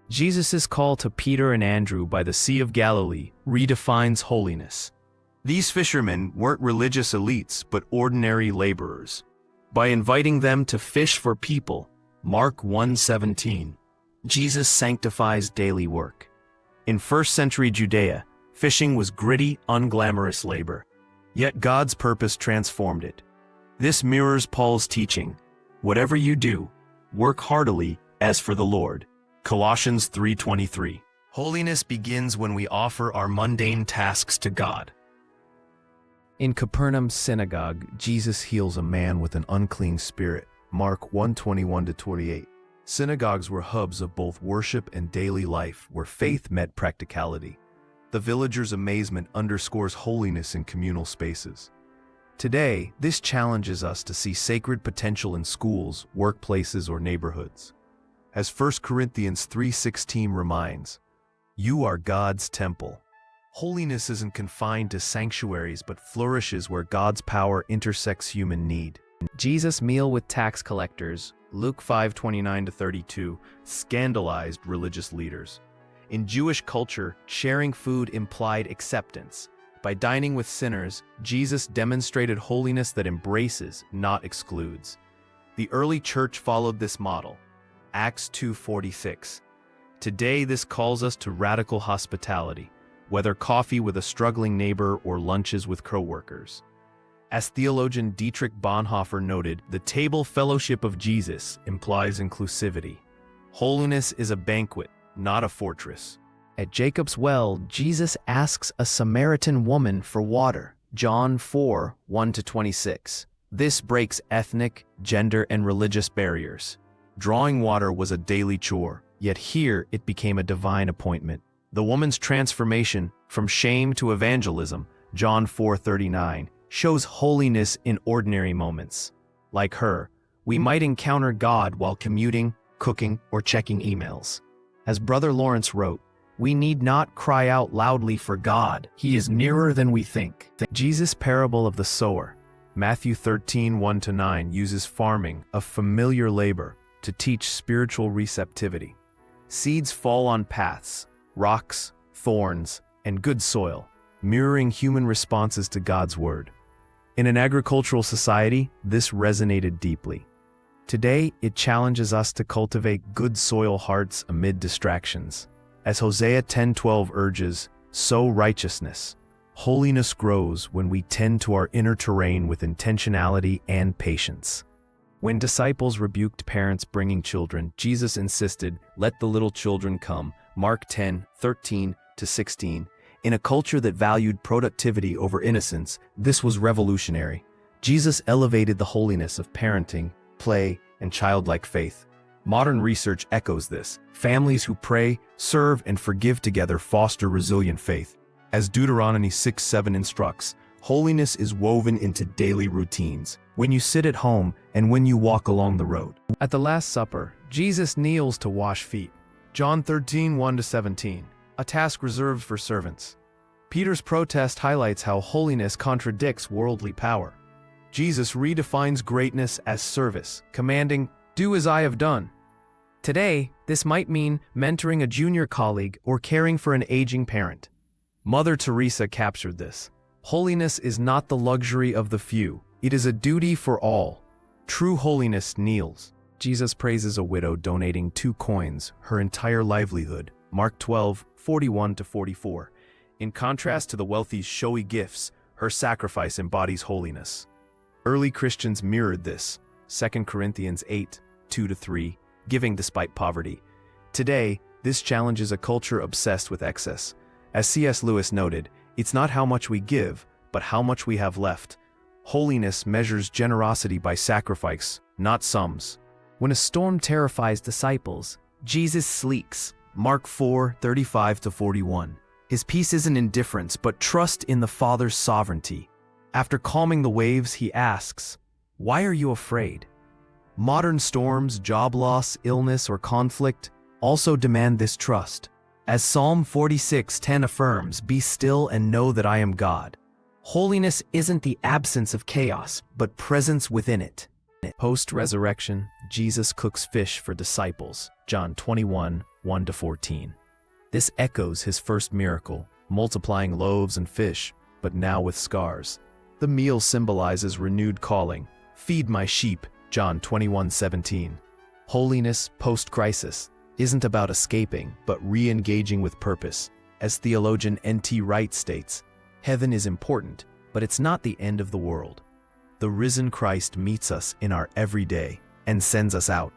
Jesus' call to Peter and Andrew by the Sea of Galilee redefines holiness. These fishermen weren't religious elites but ordinary laborers. By inviting them to fish for people, Mark 1:17, Jesus sanctifies daily work. In first-century Judea, fishing was gritty, unglamorous labor. Yet God's purpose transformed it. This mirrors Paul's teaching: whatever you do, work heartily as for the Lord. Colossians 3:23. Holiness begins when we offer our mundane tasks to God. In Capernaum's synagogue, Jesus heals a man with an unclean spirit. Mark 1:21-28. Synagogues were hubs of both worship and daily life, where faith met practicality. The villagers' amazement underscores holiness in communal spaces. Today, this challenges us to see sacred potential in schools, workplaces, or neighborhoods. As 1 Corinthians 3:16 reminds, "You are God's temple." Holiness isn't confined to sanctuaries but flourishes where God's power intersects human need. Jesus' meal with tax collectors, Luke 5:29-32, scandalized religious leaders. In Jewish culture, sharing food implied acceptance. By dining with sinners, Jesus demonstrated holiness that embraces, not excludes. The early church followed this model. Acts 2:46. Today, this calls us to radical hospitality, whether coffee with a struggling neighbor or lunches with co-workers. As theologian Dietrich Bonhoeffer noted, the table fellowship of Jesus implies inclusivity. Holiness is a banquet, not a fortress. At Jacob's well, Jesus asks a Samaritan woman for water. John 4:1-26. This breaks ethnic, gender, and religious barriers. Drawing water was a daily chore, yet here it became a divine appointment. The woman's transformation from shame to evangelism, John 4:39, shows holiness in ordinary moments. Like her, we might encounter God while commuting, cooking, or checking emails. As Brother Lawrence wrote, "We need not cry out loudly for God. He is nearer than we think." Jesus' parable of the sower, Matthew 13:1-9, uses farming, a familiar labor, to teach spiritual receptivity. Seeds fall on paths, rocks, thorns, and good soil, mirroring human responses to God's word. In an agricultural society, this resonated deeply. Today, it challenges us to cultivate good soil hearts amid distractions. As Hosea 10:12 urges, sow righteousness. Holiness grows when we tend to our inner terrain with intentionality and patience. When disciples rebuked parents bringing children, Jesus insisted, "Let the little children come." Mark 10:13-16. In a culture that valued productivity over innocence, this was revolutionary. Jesus elevated the holiness of parenting, play, and childlike faith. Modern research echoes this. Families who pray, serve, and forgive together foster resilient faith. As Deuteronomy 6:7 instructs, holiness is woven into daily routines, when you sit at home and when you walk along the road. At the Last Supper, Jesus kneels to wash feet. John 13:1-17, a task reserved for servants. Peter's protest highlights how holiness contradicts worldly power. Jesus redefines greatness as service, commanding, "Do as I have done." Today, this might mean mentoring a junior colleague or caring for an aging parent. Mother Teresa captured this. Holiness is not the luxury of the few, it is a duty for all. True holiness kneels. Jesus praises a widow donating 2 coins, her entire livelihood. Mark 12:41-44. In contrast to the wealthy's showy gifts, her sacrifice embodies holiness. Early Christians mirrored this. 2 Corinthians 8:2-3, giving despite poverty. Today, this challenges a culture obsessed with excess. As C.S. Lewis noted, it's not how much we give, but how much we have left. Holiness measures generosity by sacrifice, not sums. When a storm terrifies disciples, Jesus sleeks. Mark 4:35-41. His peace isn't indifference, but trust in the Father's sovereignty. After calming the waves, he asks, "Why are you afraid?" Modern storms, job loss, illness, or conflict also demand this trust. As Psalm 46:10 affirms, "Be still and know that I am God." Holiness isn't the absence of chaos, but presence within it. Post-resurrection, Jesus cooks fish for disciples. John 21, 1-14. This echoes his first miracle, multiplying loaves and fish, but now with scars. The meal symbolizes renewed calling. Feed my sheep, John 21:17. Holiness post-crisis isn't about escaping, but re-engaging with purpose. As theologian N.T. Wright states, heaven is important, but it's not the end of the world. The risen Christ meets us in our everyday and sends us out